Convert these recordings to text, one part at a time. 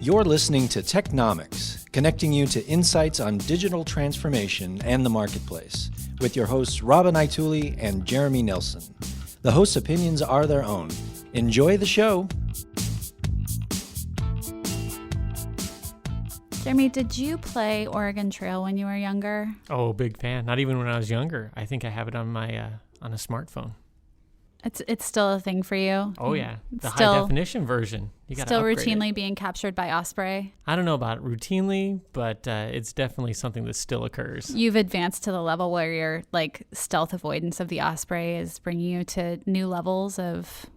You're listening to Technomics, connecting you to insights on digital transformation and the marketplace, with your hosts Robin Ituli and Jeremy Nilsson. The hosts' opinions are their own. Enjoy the show. Jeremy, did you play Oregon Trail when you were younger? Oh, big fan. Not even when I was younger. I think I have it on my on a smartphone. It's still a thing for you? Oh, yeah. The Still- high definition version. You got to Still upgrade routinely it. being captured by Osprey? I don't know about routinely, but it's definitely something that still occurs. You've advanced to the level where your stealth avoidance of the Osprey is bringing you to new levels of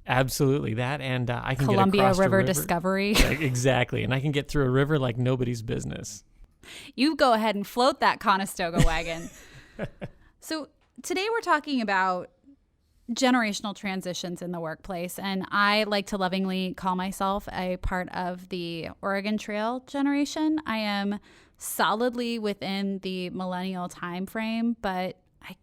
Absolutely that, and I can Columbia get across River a river discovery. Yeah, exactly, and I can get through a river like nobody's business. You go ahead and float that Conestoga wagon. So today we're talking about generational transitions in the workplace, and I like to lovingly call myself a part of the Oregon Trail generation. I am solidly within the millennial time frame, but I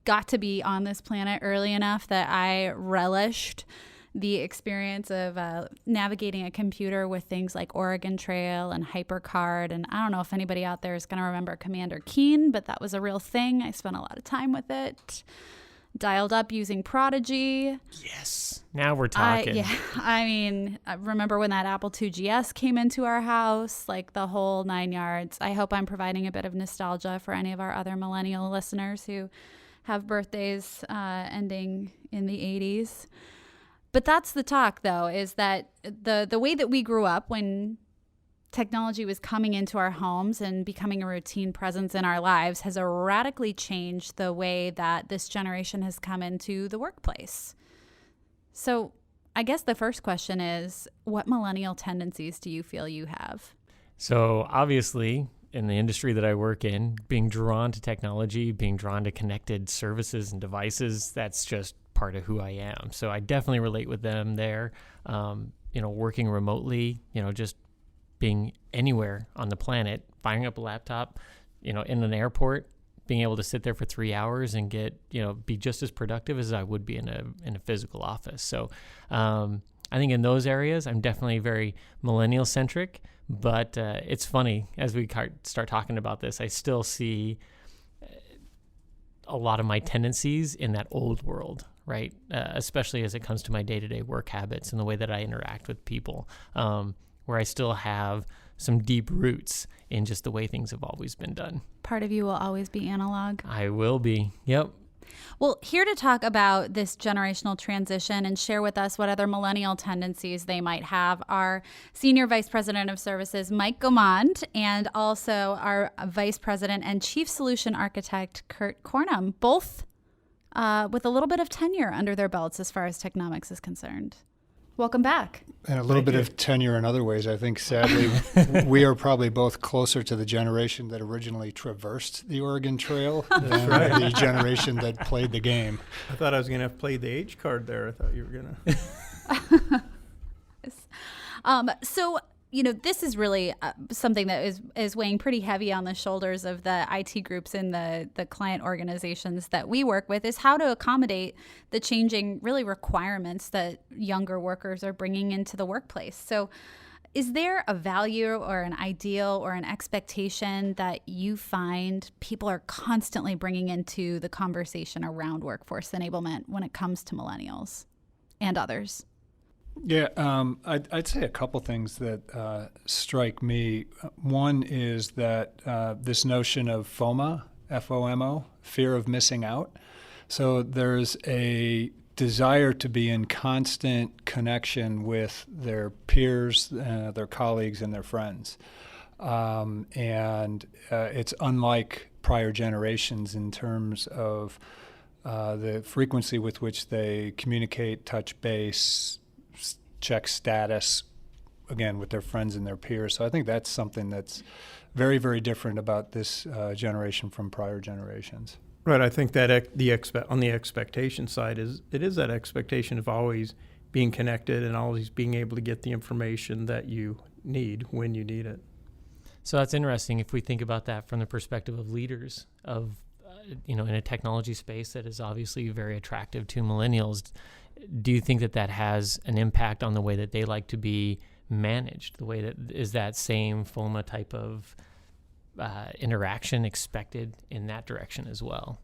got to be on this planet early enough that I relished the experience of navigating a computer with things like Oregon Trail and HyperCard. And I don't know if anybody out there is going to remember Commander Keen, but that was a real thing. I spent a lot of time with it. Dialed up using Prodigy. Yes, now we're talking. I remember when that Apple II GS came into our house, like the whole 9 yards. I hope I'm providing a bit of nostalgia for any of our other millennial listeners who have birthdays ending in the 80s. But that's the talk, though, is that the way that we grew up when technology was coming into our homes and becoming a routine presence in our lives has radically changed the way that this generation has come into the workplace. So I guess the first question is, what millennial tendencies do you feel you have? So obviously, in the industry that I work in, being drawn to technology, being drawn to connected services and devices, that's just part of who I am. So I definitely relate with them there. Working remotely, just being anywhere on the planet, firing up a laptop, in an airport, being able to sit there for 3 hours and be just as productive as I would be in a physical office. So I think in those areas, I'm definitely very millennial centric, but it's funny as we start talking about this, I still see a lot of my tendencies in that old world, right? Especially as it comes to my day-to-day work habits and the way that I interact with people. Where I still have some deep roots in just the way things have always been done. Part of you will always be analog. I will be. Yep. Well, here to talk about this generational transition and share with us what other millennial tendencies they might have are Senior Vice President of Services, Mike Gaumond, and also our Vice President and Chief Solution Architect, Curt Cornum, both with a little bit of tenure under their belts as far as Technomics is concerned. Welcome back. And a little bit of tenure in other ways. I think, sadly, we are probably both closer to the generation that originally traversed the Oregon Trail than the generation that played the game. I thought I was going to have played the age card there. I thought you were going to. So, this is really something that is weighing pretty heavy on the shoulders of the IT groups in the client organizations that we work with, is how to accommodate the changing really requirements that younger workers are bringing into the workplace. So is there a value or an ideal or an expectation that you find people are constantly bringing into the conversation around workforce enablement when it comes to millennials and others? Yeah, I'd say a couple things that strike me. One is that this notion of FOMO, FOMO, fear of missing out. So there's a desire to be in constant connection with their peers, their colleagues, and their friends. And it's unlike prior generations in terms of the frequency with which they communicate, touch base, check status, again, with their friends and their peers. So I think that's something that's very, very different about this generation from prior generations. Right. I think that on the expectation side it is that expectation of always being connected and always being able to get the information that you need when you need it. So that's interesting if we think about that from the perspective of leaders of, in a technology space that is obviously very attractive to millennials. Do you think that has an impact on the way that they like to be managed? The way that is that same FOMO type of interaction expected in that direction as well?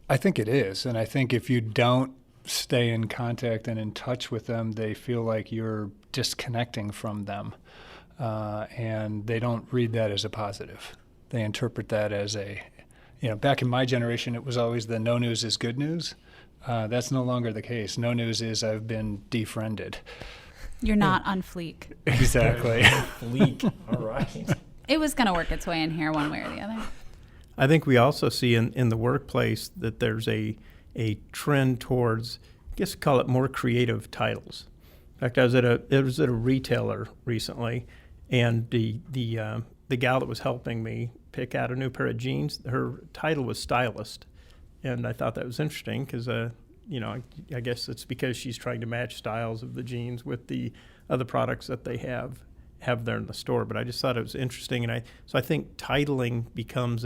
I think it is. And I think if you don't stay in contact and in touch with them, they feel like you're disconnecting from them. And they don't read that as a positive. They interpret that as back in my generation, it was always the no news is good news. That's no longer the case. No news is I've been defriended. You're not on fleek. Exactly. Fleek. All right. It was going to work its way in here one way or the other. I think we also see in the workplace that there's a trend towards, I guess call it more creative titles. In fact, I was at a retailer recently, and the gal that was helping me pick out a new pair of jeans, her title was stylist, and I thought that was interesting because I guess it's because she's trying to match styles of the jeans with the other products that they have there in the store. But I just thought it was interesting, and I think titling becomes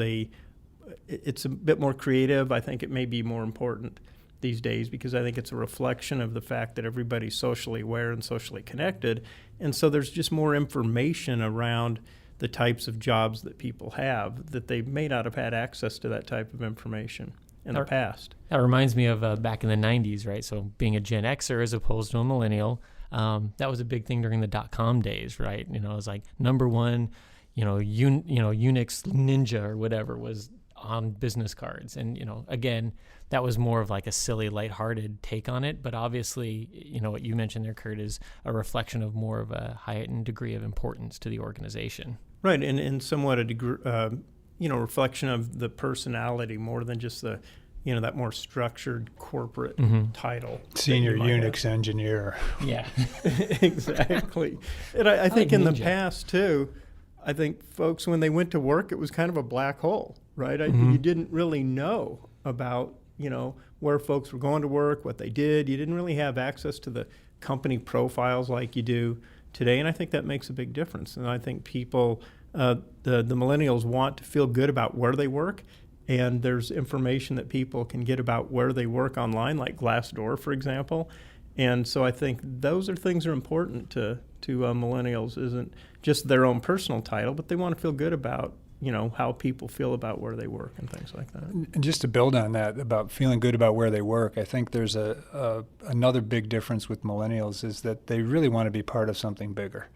it's a bit more creative. I think it may be more important these days because I think it's a reflection of the fact that everybody's socially aware and socially connected, and so there's just more information around the types of jobs that people have that they may not have had access to that type of information in the past. That reminds me of back in the 90s, right? So being a Gen Xer as opposed to a millennial, that was a big thing during the .com days, right? It was like number one, Unix Ninja or whatever was on business cards. And, again, that was more of like a silly, lighthearted take on it. But obviously, what you mentioned there, Curt, is a reflection of more of a heightened degree of importance to the organization. Right, and somewhat a degree, reflection of the personality more than just the, that more structured corporate title. Senior Unix engineer. Yeah, exactly. And I think in ninja. the past too, I think folks when they went to work, it was kind of a black hole, right? You didn't really know about where folks were going to work, what they did. You didn't really have access to the company profiles like you do today, and I think that makes a big difference. And I think people, the millennials, want to feel good about where they work, and there's information that people can get about where they work online, like Glassdoor, for example. And so I think those are things that are important to millennials. Isn't just their own personal title, but they want to feel good about how people feel about where they work and things like that. And just to build on that about feeling good about where they work, I think there's another big difference with millennials is that they really want to be part of something bigger.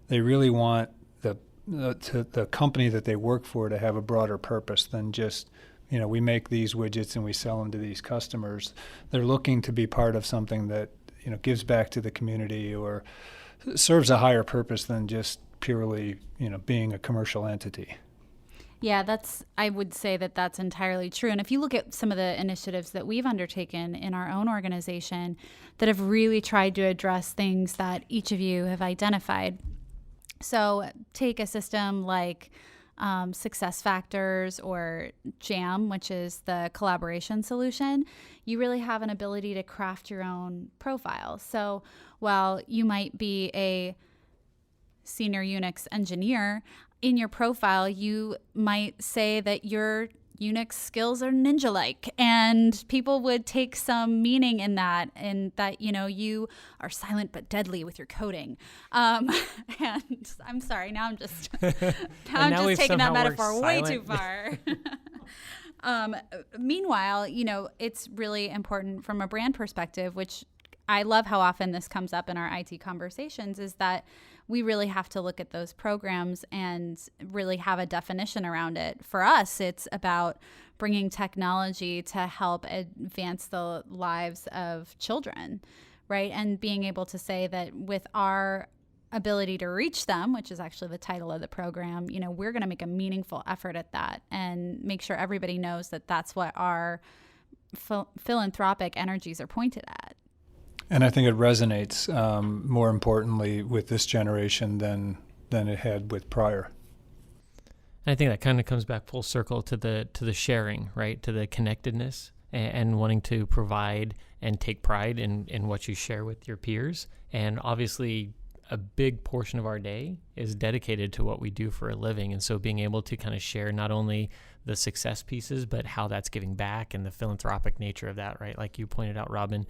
They really want the company that they work for to have a broader purpose than just, we make these widgets and we sell them to these customers. They're looking to be part of something that, gives back to the community or serves a higher purpose than just purely, being a commercial entity. Yeah, I would say that that's entirely true. And if you look at some of the initiatives that we've undertaken in our own organization that have really tried to address things that each of you have identified. So take a system like Success Factors or JAM, which is the collaboration solution. You really have an ability to craft your own profile. So while you might be a senior Unix engineer, in your profile, you might say that your Unix skills are ninja-like, and people would take some meaning in that, and that, you are silent but deadly with your coding. And I'm sorry, now I'm just taking that metaphor way too far. Meanwhile, it's really important from a brand perspective, which I love how often this comes up in our IT conversations, is that we really have to look at those programs and really have a definition around it. For us, it's about bringing technology to help advance the lives of children, right? And being able to say that with our ability to reach them, which is actually the title of the program, we're going to make a meaningful effort at that and make sure everybody knows that that's what our philanthropic energies are pointed at. And I think it resonates more importantly with this generation than it had with prior. And I think that kind of comes back full circle to the sharing, right? To the connectedness and wanting to provide and take pride in what you share with your peers. And obviously, a big portion of our day is dedicated to what we do for a living. And so being able to kind of share not only the success pieces, but how that's giving back and the philanthropic nature of that, right? Like you pointed out, Robin,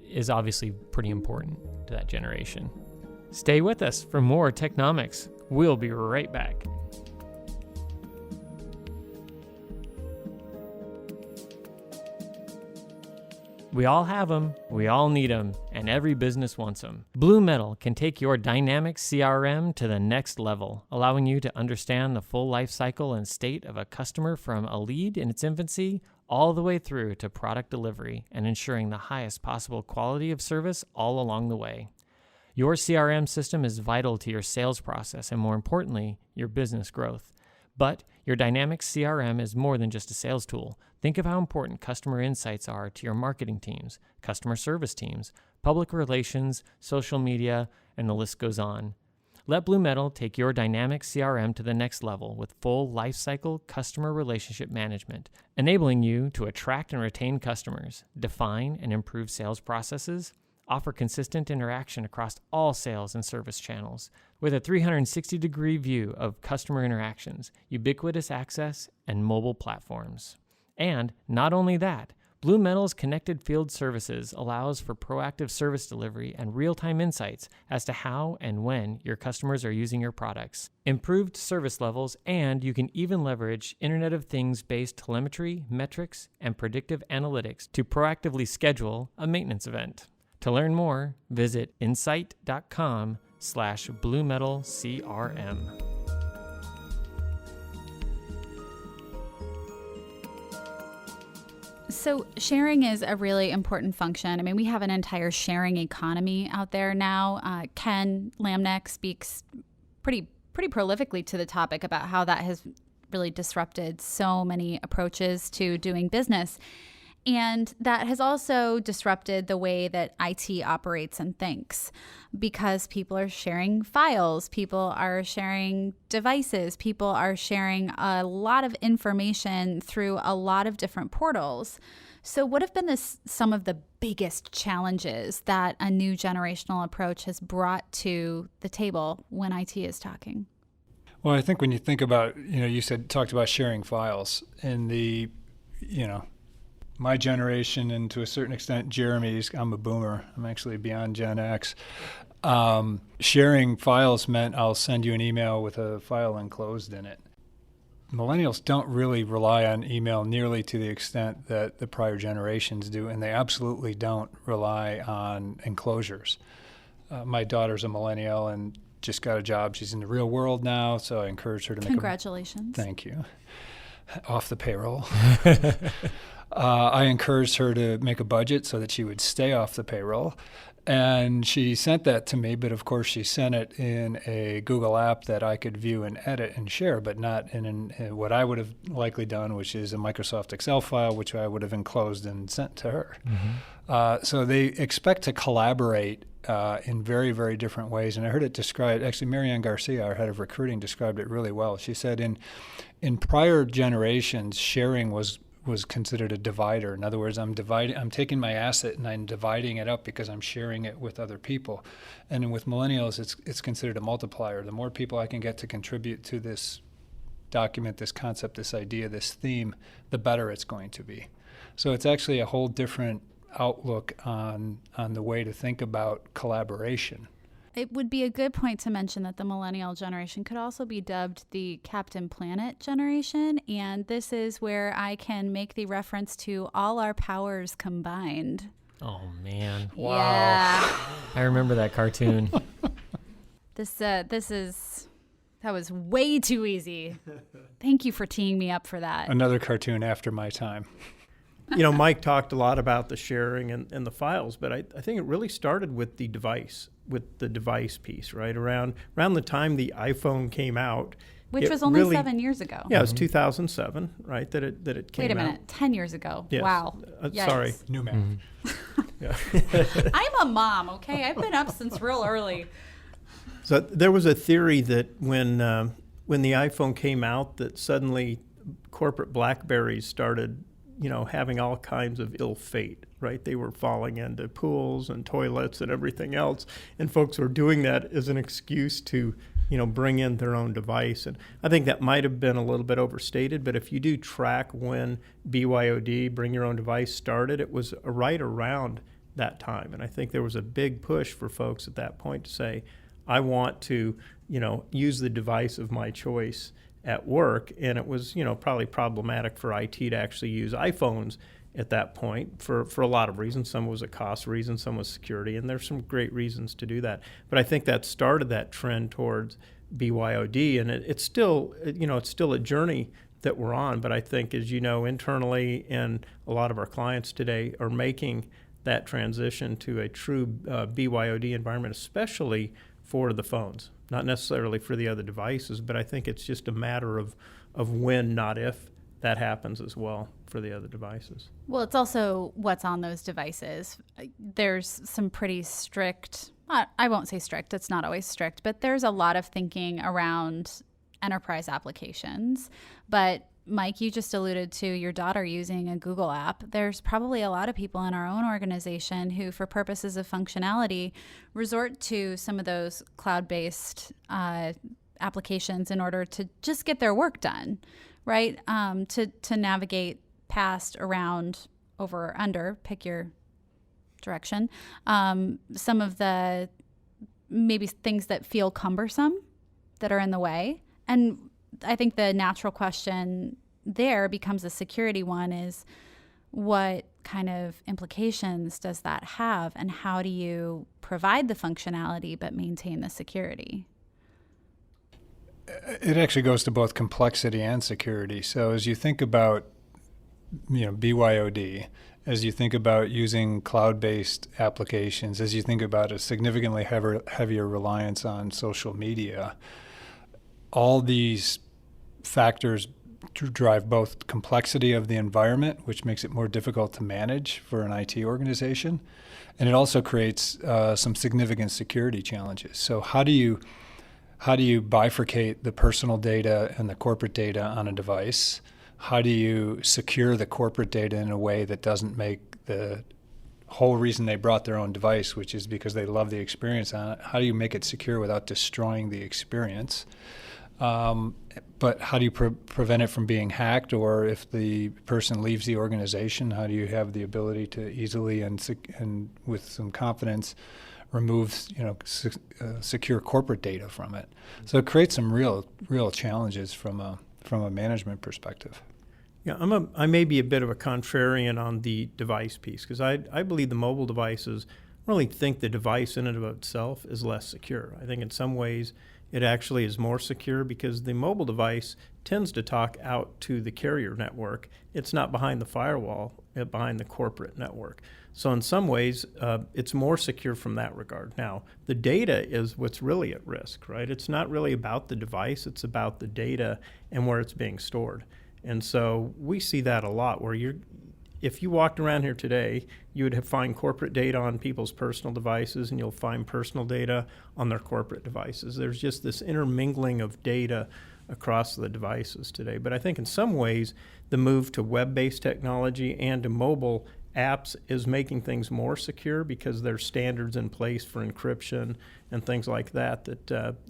is obviously pretty important to that generation. Stay with us for more Technomics. We'll be right back. We all have them, we all need them, and every business wants them. BlueMetal can take your Dynamics CRM to the next level, allowing you to understand the full life cycle and state of a customer from a lead in its infancy all the way through to product delivery and ensuring the highest possible quality of service all along the way. Your CRM system is vital to your sales process and, more importantly, your business growth. But your Dynamics CRM is more than just a sales tool. Think of how important customer insights are to your marketing teams, customer service teams, public relations, social media, and the list goes on. Let BlueMetal take your Dynamics CRM to the next level with full lifecycle customer relationship management, enabling you to attract and retain customers, define and improve sales processes, offer consistent interaction across all sales and service channels with a 360-degree view of customer interactions, ubiquitous access, and mobile platforms. And not only that, BlueMetal's connected field services allows for proactive service delivery and real-time insights as to how and when your customers are using your products, improved service levels, and you can even leverage Internet of Things-based telemetry, metrics, and predictive analytics to proactively schedule a maintenance event. To learn more, visit insight.com/BlueMetal CRM. So sharing is a really important function. I mean, we have an entire sharing economy out there now. Ken Lamneck speaks pretty prolifically to the topic about how that has really disrupted so many approaches to doing business. And that has also disrupted the way that IT operates and thinks, because people are sharing files, people are sharing devices, people are sharing a lot of information through a lot of different portals. So what have been some of the biggest challenges that a new generational approach has brought to the table when IT is talking? Well, I think when you think about, you talked about sharing files and my generation, and to a certain extent, Jeremy's, I'm a boomer. I'm actually beyond Gen X. Sharing files meant I'll send you an email with a file enclosed in it. Millennials don't really rely on email nearly to the extent that the prior generations do, and they absolutely don't rely on enclosures. My daughter's a millennial and just got a job. She's in the real world now, so I encourage her to Congratulations. Thank you. Off the payroll. I encouraged her to make a budget so that she would stay off the payroll. And she sent that to me, but of course she sent it in a Google app that I could view and edit and share, but not in what I would have likely done, which is a Microsoft Excel file, which I would have enclosed and sent to her. Mm-hmm. So they expect to collaborate in very, very different ways. And I heard it described, actually Marianne Garcia, our head of recruiting, described it really well. She said in prior generations, sharing was considered a divider. In other words, I'm taking my asset and I'm dividing it up because I'm sharing it with other people. And with millennials, it's considered a multiplier. The more people I can get to contribute to this document, this concept, this idea, this theme, the better it's going to be. So it's actually a whole different outlook on the way to think about collaboration. It would be a good point to mention that the millennial generation could also be dubbed the Captain Planet generation, and this is where I can make the reference to all our powers combined. Oh, man. Wow. Yeah. I remember that cartoon. That was way too easy. Thank you for teeing me up for that. Another cartoon after my time. Mike talked a lot about the sharing and the files, but I think it really started with the device piece, right? Around the time the iPhone came out. Which was only 7 years ago. Yeah, it was 2007, right, that it came out. Wait a minute, 10 years ago. Yes. Wow. Sorry. New math. Mm-hmm. I'm a mom, okay? I've been up since real early. So there was a theory that when the iPhone came out, that suddenly corporate BlackBerries started having all kinds of ill fate, right? They were falling into pools and toilets and everything else, and folks were doing that as an excuse to, bring in their own device. And I think that might have been a little bit overstated, but if you do track when BYOD, Bring Your Own Device, started, it was right around that time. And I think there was a big push for folks at that point to say, I want to, use the device of my choice at work. And it was, probably problematic for IT to actually use iPhones at that point for a lot of reasons. Some was a cost reason, some was security, and there's some great reasons to do that. But I think that started that trend towards BYOD, and it's still, it's still a journey that we're on. But I think, as you know, internally and a lot of our clients today are making that transition to a true BYOD environment, especially for the phones, not necessarily for the other devices, but I think it's just a matter of when, not if, that happens as well for the other devices. Well, it's also what's on those devices. There's some pretty strict, I won't say strict, it's not always strict, but there's a lot of thinking around enterprise applications. But Mike, you just alluded to your daughter using a Google app. There's probably a lot of people in our own organization who, for purposes of functionality, resort to some of those cloud-based applications in order to just get their work done, right? To navigate past, around, over, or under, pick your direction. Some of the maybe things that feel cumbersome that are in the way. And I think the natural question there becomes a security one, is what kind of implications does that have, and how do you provide the functionality but maintain the security? It actually goes to both complexity and security. So as you think about, BYOD, as you think about using cloud-based applications, as you think about a significantly heavier reliance on social media, all these factors drive both complexity of the environment, which makes it more difficult to manage for an IT organization, and it also creates some significant security challenges. So how do you bifurcate the personal data and the corporate data on a device? How do you secure the corporate data in a way that doesn't make the whole reason they brought their own device, which is because they love the experience on it, how do you make it secure without destroying the experience? But how do you prevent it from being hacked, or if the person leaves the organization, how do you have the ability to easily and with some confidence remove secure corporate data from it? So it creates some real challenges from a management perspective. Yeah, I may be a bit of a contrarian on the device piece, because I believe the mobile devices really think the device in and of itself is less secure. I think in some ways it actually is more secure, because the mobile device tends to talk out to the carrier network. It's not behind the firewall, it's behind the corporate network. So in some ways, it's more secure from that regard. Now, the data is what's really at risk, right? It's not really about the device, it's about the data and where it's being stored. And so we see that a lot, where if you walked around here today, you would find corporate data on people's personal devices, and you'll find personal data on their corporate devices. There's just this intermingling of data across the devices today. But I think in some ways, the move to web-based technology and to mobile apps is making things more secure, because there's standards in place for encryption and things like that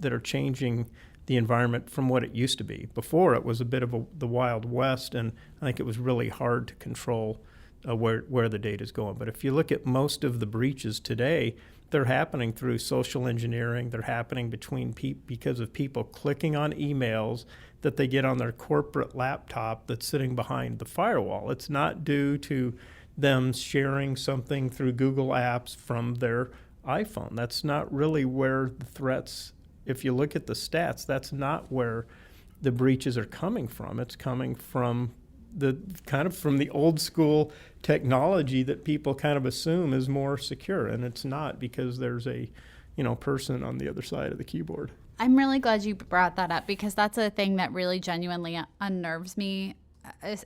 are changing the environment from what it used to be. Before, it was a bit of the Wild West, and I think it was really hard to control where the data is going. But if you look at most of the breaches today, they're happening through social engineering. They're happening because of people clicking on emails that they get on their corporate laptop that's sitting behind the firewall. It's not due to them sharing something through Google Apps from their iPhone. That's not really where the threats, if you look at the stats, that's not where the breaches are coming from. It's coming from the old school technology that people kind of assume is more secure, and it's not, because there's a person on the other side of the keyboard. I'm really glad you brought that up, because that's a thing that really genuinely unnerves me,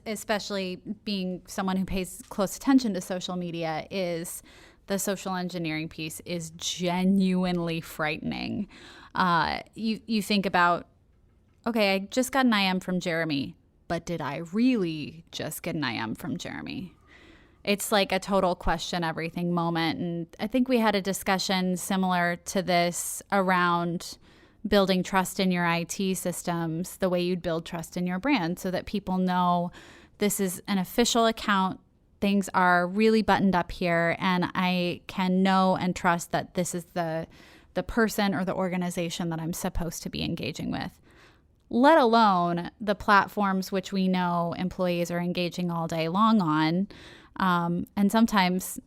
especially being someone who pays close attention to social media. Is the social engineering piece is genuinely frightening. You think about, okay, I just got an IM from Jeremy, but did I really just get an IM from Jeremy? It's like a total question everything moment. And I think we had a discussion similar to this around building trust in your IT systems, the way you'd build trust in your brand, so that people know this is an official account, things are really buttoned up here, and I can know and trust that this is the the person or the organization that I'm supposed to be engaging with, let alone the platforms which we know employees are engaging all day long on, and sometimes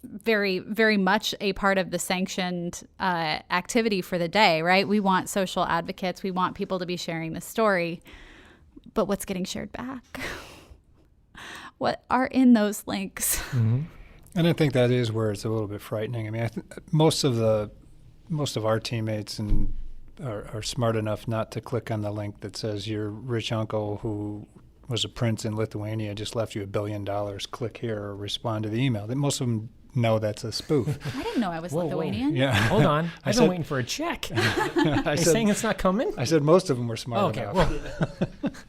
very, very much a part of the sanctioned activity for the day, right? We want social advocates. We want people to be sharing the story. But what's getting shared back? What are in those links? Mm-hmm. And I think that is where it's a little bit frightening. I mean, most of our teammates are smart enough not to click on the link that says your rich uncle who was a prince in Lithuania just left you $1 billion. Click here or respond to the email. Most of them know that's a spoof. I didn't know I was Lithuanian. Whoa. Yeah. Hold on. I've been waiting for a check. Are you saying it's not coming? I said most of them were smart enough.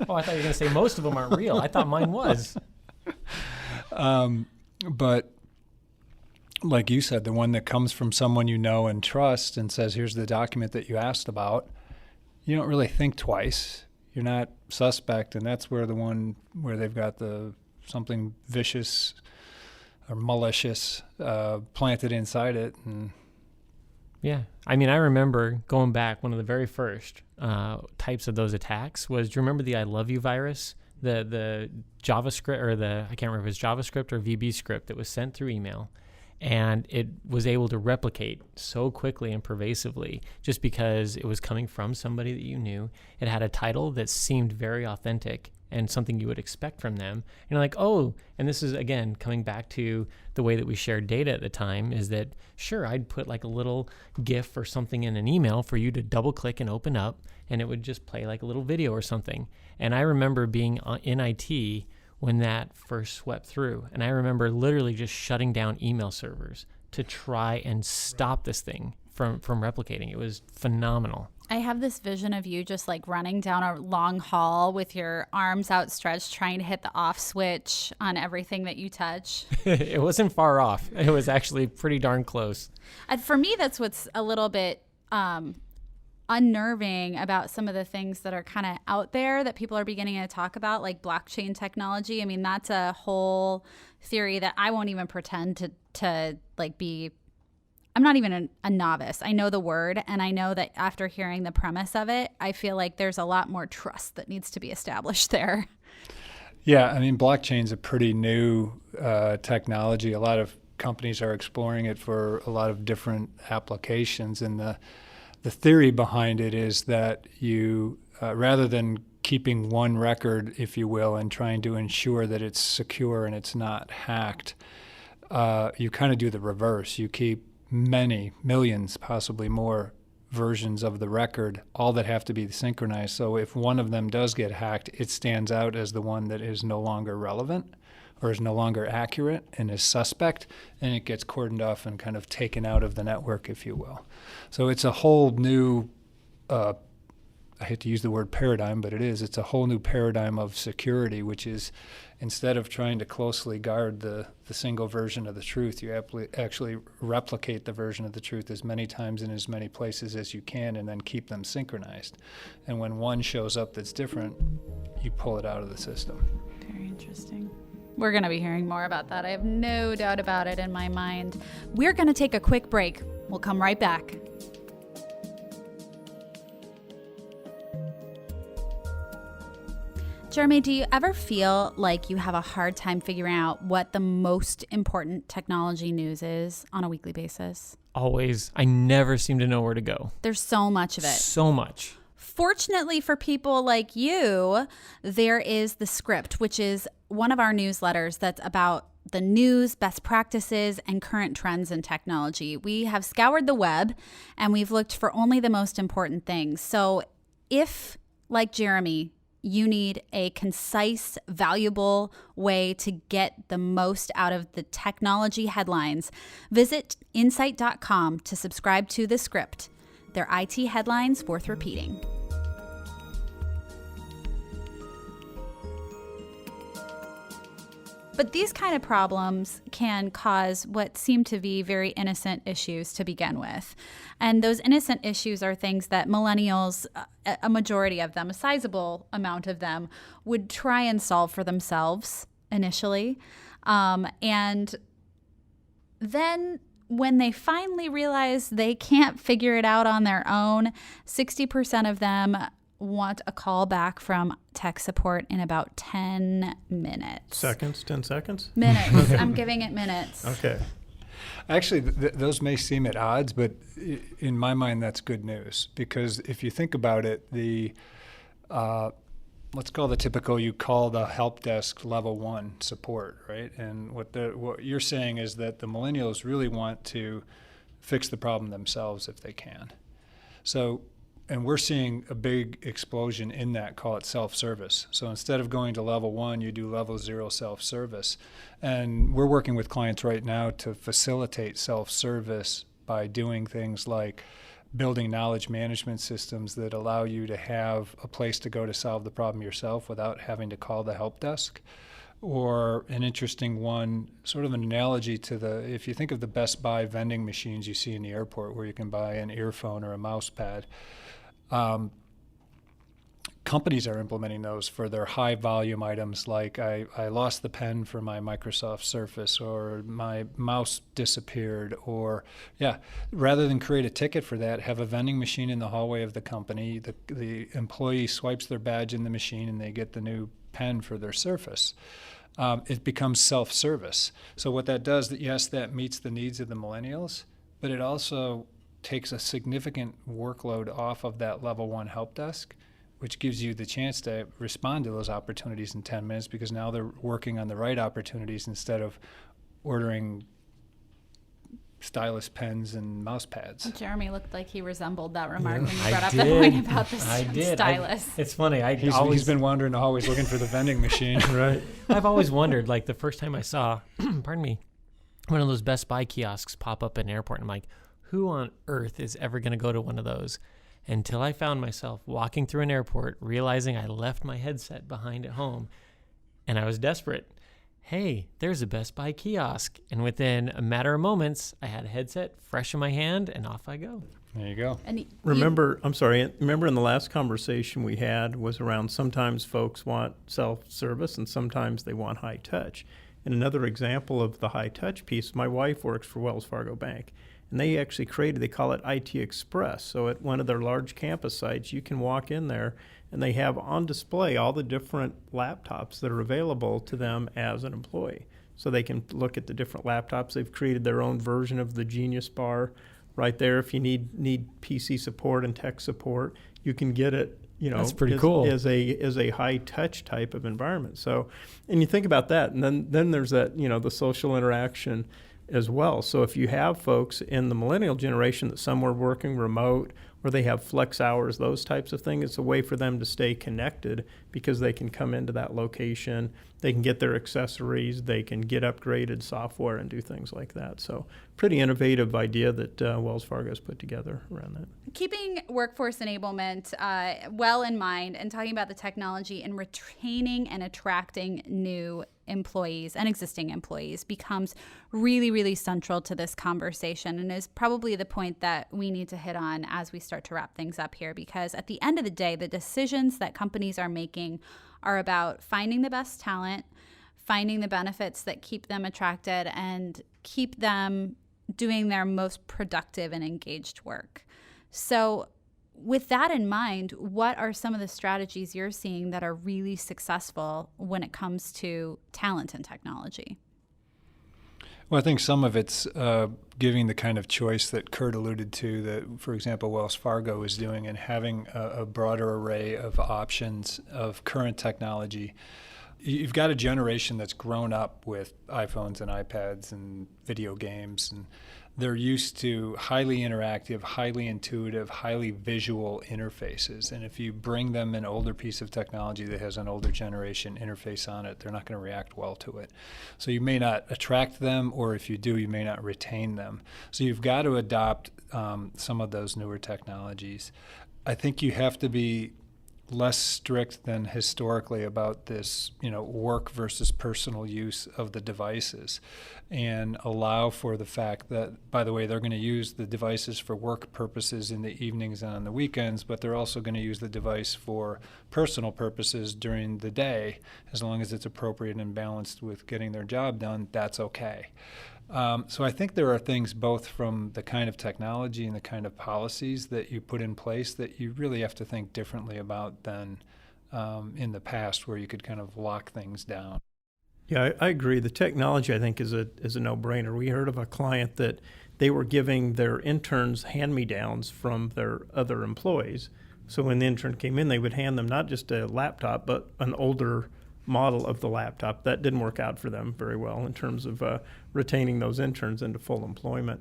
Well, I thought you were going to say most of them aren't real. I thought mine was. But like you said, the one that comes from someone you know and trust and says, here's the document that you asked about, you don't really think twice. You're not suspect, and that's where the one where they've got something vicious or malicious planted inside it. And yeah. I mean, I remember going back, one of the very first types of those attacks was, do you remember the I love you virus? The JavaScript, or I can't remember if it was JavaScript or VB script that was sent through email. And it was able to replicate so quickly and pervasively just because it was coming from somebody that you knew. It had a title that seemed very authentic and something you would expect from them. And you're like, oh, and this is, again, coming back to the way that we shared data at the time, is that, sure, I'd put like a little GIF or something in an email for you to double click and open up, and it would just play like a little video or something. And I remember being in IT when that first swept through. And I remember literally just shutting down email servers to try and stop this thing from replicating. It was phenomenal. I have this vision of you just like running down a long hall with your arms outstretched, trying to hit the off switch on everything that you touch. It wasn't far off. It was actually pretty darn close. For me, that's what's a little bit unnerving about some of the things that are kind of out there that people are beginning to talk about, like blockchain technology. I mean, that's a whole theory that I won't even pretend to like be. I'm not even a novice. I know the word, and I know that after hearing the premise of it, I feel like there's a lot more trust that needs to be established there. Yeah, I mean, blockchain's a pretty new technology. A lot of companies are exploring it for a lot of different applications, and the theory behind it is that you, rather than keeping one record, if you will, and trying to ensure that it's secure and it's not hacked, you kind of do the reverse. You keep many, millions, possibly more versions of the record, all that have to be synchronized. So if one of them does get hacked, it stands out as the one that is no longer relevant or is no longer accurate and is suspect, and it gets cordoned off and kind of taken out of the network, if you will. So it's a whole new, I hate to use the word paradigm, but it is. It's a whole new paradigm of security, which is instead of trying to closely guard the single version of the truth, you actually replicate the version of the truth as many times in as many places as you can, and then keep them synchronized. And when one shows up that's different, you pull it out of the system. Very interesting. We're going to be hearing more about that. I have no doubt about it in my mind. We're going to take a quick break. We'll come right back. Jeremy, do you ever feel like you have a hard time figuring out what the most important technology news is on a weekly basis? Always. I never seem to know where to go. There's so much of it. So much. Fortunately for people like you, there is The Script, which is one of our newsletters that's about the news, best practices, and current trends in technology. We have scoured the web, and we've looked for only the most important things. So if, like Jeremy, you need a concise, valuable way to get the most out of the technology headlines, visit insight.com to subscribe to The Script. They're IT headlines worth repeating. But these kind of problems can cause what seem to be very innocent issues to begin with. And those innocent issues are things that millennials, a majority of them, a sizable amount of them, would try and solve for themselves initially. And then when they finally realize they can't figure it out on their own, 60% of them want a call back from tech support in about 10 minutes. Seconds, 10 seconds? Minutes. I'm giving it minutes. Okay. Actually, those may seem at odds, but in my mind, that's good news. Because if you think about it, let's call the typical, you call the help desk level 1 support, right? And what you're saying is that the millennials really want to fix the problem themselves if they can. So, and we're seeing a big explosion in that, call it self-service. So instead of going to level 1, you do level 0 self-service. And we're working with clients right now to facilitate self-service by doing things like building knowledge management systems that allow you to have a place to go to solve the problem yourself without having to call the help desk. Or an interesting one, sort of an analogy to if you think of the Best Buy vending machines you see in the airport where you can buy an earphone or a mouse pad, companies are implementing those for their high volume items like I lost the pen for my Microsoft Surface, or my mouse disappeared, or rather than create a ticket for that, have a vending machine in the hallway of the company. The employee swipes their badge in the machine and they get the new pen for their Surface. It becomes self-service. So what that does, yes, that meets the needs of the millennials, but it also takes a significant workload off of that level 1 help desk, which gives you the chance to respond to those opportunities in 10 minutes because now they're working on the right opportunities instead of ordering stylus pens and mouse pads. Jeremy looked like he resembled that remark when you I brought up did. the point about the I did. stylus. It's funny. He's been wandering the hallways looking for the vending machine. Right. I've always wondered, like the first time I saw, pardon me, one of those Best Buy kiosks pop up in an airport, I'm like, who on earth is ever going to go to one of those? Until I found myself walking through an airport, realizing I left my headset behind at home, and I was desperate. Hey, there's a Best Buy kiosk. And within a matter of moments, I had a headset fresh in my hand, and off I go. There you go. And Remember in the last conversation we had was around sometimes folks want self-service and sometimes they want high touch. And another example of the high touch piece, my wife works for Wells Fargo Bank. And they actually they call it IT Express. So at one of their large campus sites, you can walk in there and they have on display all the different laptops that are available to them as an employee. So they can look at the different laptops. They've created their own version of the Genius Bar right there. If you need PC support and tech support, you can get it. That's pretty cool. As a high touch type of environment. So, and you think about that, and then there's that the social interaction as well. So if you have folks in the millennial generation that some are working remote or they have flex hours, those types of things, it's a way for them to stay connected because they can come into that location, they can get their accessories, they can get upgraded software and do things like that. So pretty innovative idea that Wells Fargo has put together around that. Keeping workforce enablement well in mind and talking about the technology and retaining and attracting new employees and existing employees becomes really, really central to this conversation and is probably the point that we need to hit on as we start to wrap things up here, because at the end of the day, the decisions that companies are making are about finding the best talent, finding the benefits that keep them attracted and keep them doing their most productive and engaged work. So with that in mind, what are some of the strategies you're seeing that are really successful when it comes to talent and technology? Well, I think some of it's giving the kind of choice that Curt alluded to that, for example, Wells Fargo is doing, and having a broader array of options of current technology. You've got a generation that's grown up with iPhones and iPads and video games, and they're used to highly interactive, highly intuitive, highly visual interfaces. And if you bring them an older piece of technology that has an older generation interface on it, they're not going to react well to it. So you may not attract them, or if you do, you may not retain them. So you've got to adopt some of those newer technologies. I think you have to be less strict than historically about this, work versus personal use of the devices, and allow for the fact that, by the way, they're going to use the devices for work purposes in the evenings and on the weekends, but they're also going to use the device for personal purposes during the day. As long as it's appropriate and balanced with getting their job done, that's okay. So I think there are things both from the kind of technology and the kind of policies that you put in place that you really have to think differently about than in the past, where you could kind of lock things down. Yeah, I agree. The technology, I think, is a no-brainer. We heard of a client that they were giving their interns hand-me-downs from their other employees. So when the intern came in, they would hand them not just a laptop, but an older model of the laptop. That didn't work out for them very well in terms of retaining those interns into full employment.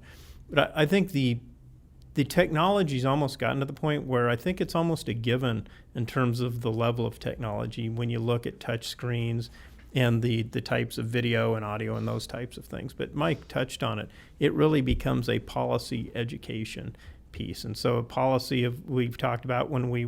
But I think the technology's almost gotten to the point where I think it's almost a given in terms of the level of technology when you look at touch screens and the types of video and audio and those types of things. But Mike touched on it. It really becomes a policy education piece. And so a policy we've talked about when we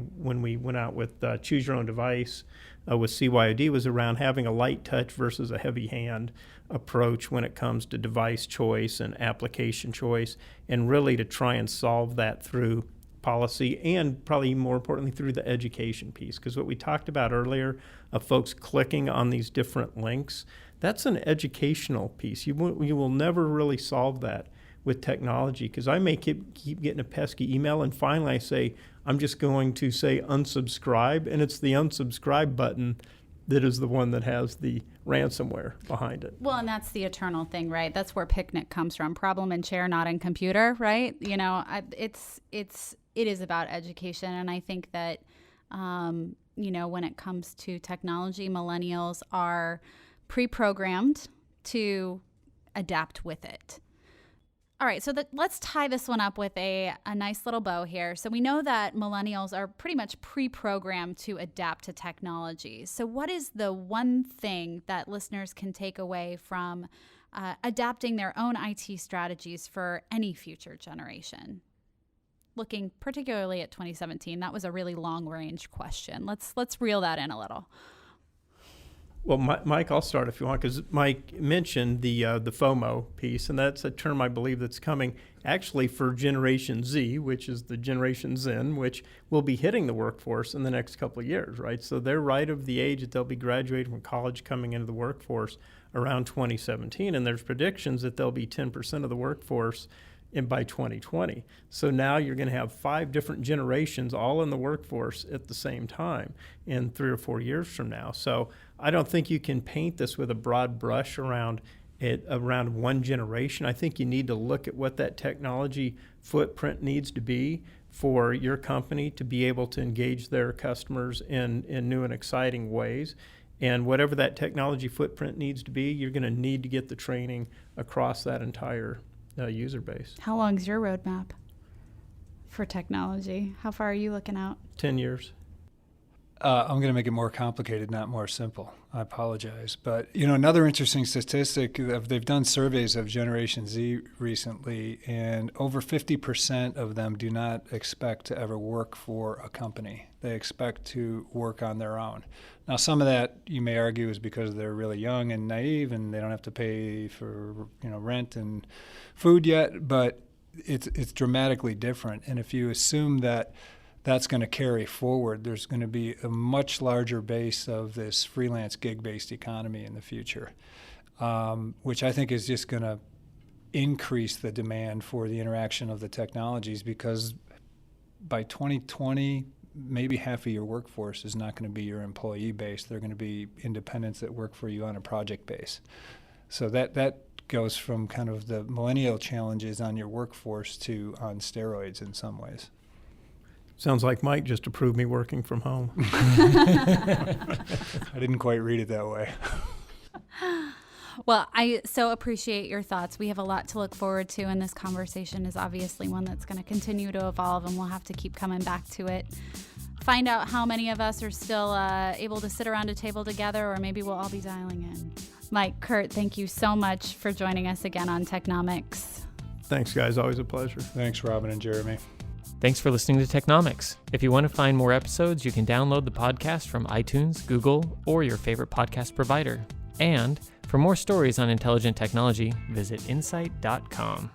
went out with choose your own device with CYOD was around having a light touch versus a heavy hand approach when it comes to device choice and application choice, and really to try and solve that through policy and probably more importantly through the education piece. Because what we talked about earlier of folks clicking on these different links, that's an educational piece. You will never really solve that with technology, because I may keep getting a pesky email, and finally I say, I'm just going to say unsubscribe, and it's the unsubscribe button that is the one that has the ransomware behind it. Well, and that's the eternal thing, right? That's where picnic comes from. Problem in chair, not in computer, right? You know, it is about education, and I think that you know, when it comes to technology, millennials are pre-programmed to adapt with it. All right, so let's tie this one up with a nice little bow here. So we know that millennials are pretty much pre-programmed to adapt to technology. So what is the one thing that listeners can take away from adapting their own IT strategies for any future generation? Looking particularly at 2017, that was a really long-range question. Let's reel that in a little. Well, Mike, I'll start if you want, because Mike mentioned the FOMO piece, and that's a term I believe that's coming actually for Generation Z, which is the Generation Zen, which will be hitting the workforce in the next couple of years, right? So they're right of the age that they'll be graduating from college, coming into the workforce around 2017, and there's predictions that they'll be 10% of the workforce by 2020. So now you're going to have 5 different generations all in the workforce at the same time in 3 or 4 years from now. So I don't think you can paint this with a broad brush around one generation. I think you need to look at what that technology footprint needs to be for your company to be able to engage their customers in new and exciting ways. And whatever that technology footprint needs to be, you're going to need to get the training across that entire user base. How long is your roadmap for technology? How far are you looking out? 10 years. I'm going to make it more complicated, not more simple. I apologize. But, you know, another interesting statistic, they've done surveys of Generation Z recently, and over 50% of them do not expect to ever work for a company. They expect to work on their own. Now, some of that, you may argue, is because they're really young and naive and they don't have to pay for, you know, rent and food yet, but it's dramatically different. And if you assume that that's going to carry forward, there's going to be a much larger base of this freelance gig-based economy in the future, which I think is just going to increase the demand for the interaction of the technologies, because by 2020, maybe half of your workforce is not going to be your employee base. They're going to be independents that work for you on a project base. So that goes from kind of the millennial challenges on your workforce to on steroids in some ways. Sounds like Mike just approved me working from home. I didn't quite read it that way. Well, I so appreciate your thoughts. We have a lot to look forward to, and this conversation is obviously one that's going to continue to evolve, and we'll have to keep coming back to it. Find out how many of us are still able to sit around a table together, or maybe we'll all be dialing in. Mike, Curt, thank you so much for joining us again on Technomics. Thanks, guys. Always a pleasure. Thanks, Robin and Jeremy. Thanks for listening to Technomics. If you want to find more episodes, you can download the podcast from iTunes, Google, or your favorite podcast provider. And for more stories on intelligent technology, visit insight.com.